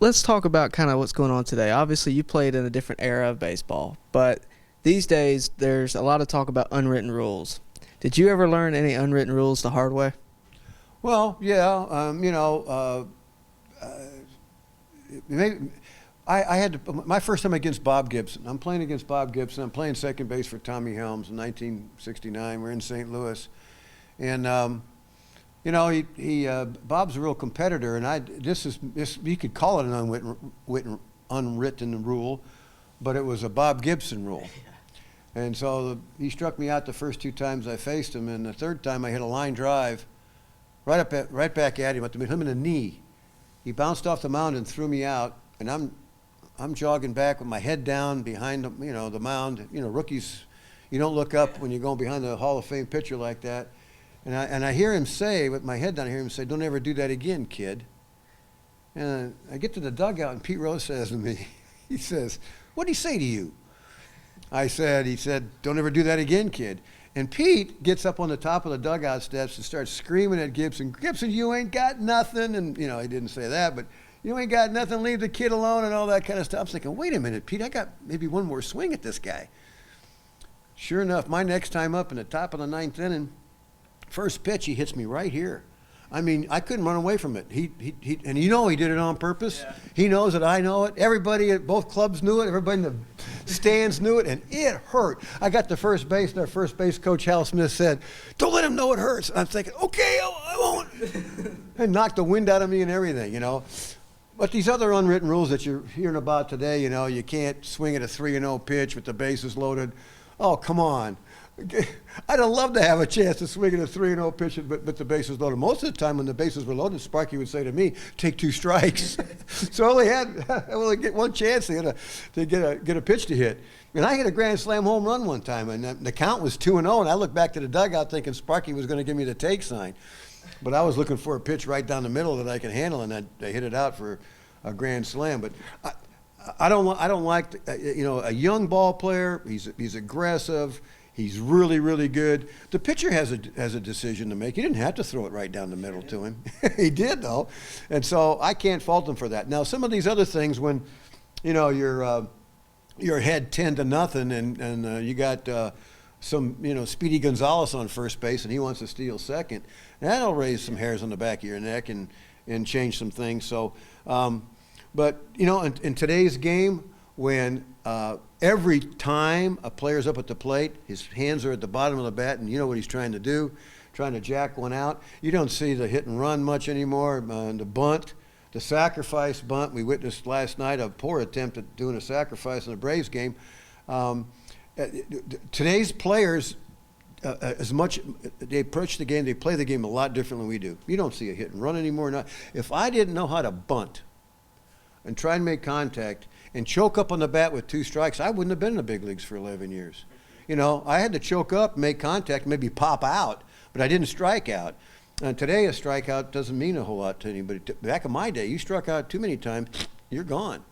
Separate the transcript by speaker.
Speaker 1: let's talk about kind of what's going on today. Obviously, you played in a different era of baseball, but these days there's a lot of talk about unwritten rules. Did you ever learn any unwritten rules the hard way?
Speaker 2: Well, yeah, maybe I had my first time against Bob Gibson. I'm playing against Bob Gibson. I'm playing second base for Tommy Helms in 1969. We're in St. Louis, and Bob's a real competitor, and this you could call it an unwritten rule, but it was a Bob Gibson rule. And so he struck me out the first two times I faced him, and the third time I hit a line drive right back at him, hit him in the knee. He bounced off the mound and threw me out, and I'm jogging back with my head down behind the mound. Rookies, you don't look up when you're going behind the Hall of Fame pitcher like that. And I hear him say, with my head down, I hear him say, "Don't ever do that again, kid." And I get to the dugout, and Pete Rose says to me, he says, "What'd he say to you?" He said, "Don't ever do that again, kid." And Pete gets up on the top of the dugout steps and starts screaming at Gibson, "Gibson, you ain't got nothing." And, he didn't say that, but "You ain't got nothing, leave the kid alone," and all that kind of stuff. I'm thinking, wait a minute, Pete, I got maybe one more swing at this guy. Sure enough, my next time up in the top of the ninth inning, first pitch, he hits me right here. I mean, I couldn't run away from it. He he did it on purpose. Yeah. He knows it. I know it. Everybody at both clubs knew it. Everybody in the stands knew it, and it hurt. I got to first base, and our first base coach, Hal Smith, said, "Don't let him know it hurts." And I'm thinking, okay, I won't. And knocked the wind out of me and everything, But these other unwritten rules that you're hearing about today, you can't swing at a 3-0 pitch with the bases loaded. Oh, come on. I'd have loved to have a chance to swing at a 3-0 pitch, but the bases loaded. Most of the time when the bases were loaded, Sparky would say to me, "Take 2 strikes." So I only get one chance to get a pitch to hit. And I hit a grand slam home run one time, and the count was 2-0, and I looked back to the dugout thinking Sparky was going to give me the take sign. But I was looking for a pitch right down the middle that I could handle, and I hit it out for a grand slam. But I don't like a young ball player. He's aggressive. He's really, really good. The pitcher has a decision to make. He didn't have to throw it right down the middle to him. He did, though. And so I can't fault him for that. Now, some of these other things, when you're ahead 10-0 and you got some Speedy Gonzalez on first base and he wants to steal second, that'll raise some hairs on the back of your neck and change some things. So, but in today's game, when every time a player's up at the plate, his hands are at the bottom of the bat, and you know what he's trying to do, trying to jack one out. You don't see the hit and run much anymore. The bunt, the sacrifice bunt. We witnessed last night a poor attempt at doing a sacrifice in the Braves game. Today's players, as much they approach the game, they play the game a lot differently than we do. You don't see a hit and run anymore. If I didn't know how to bunt and try and make contact and choke up on the bat with 2 strikes, I wouldn't have been in the big leagues for 11 years. I had to choke up, make contact, maybe pop out, but I didn't strike out. And today, a strikeout doesn't mean a whole lot to anybody. Back in my day, you struck out too many times, you're gone.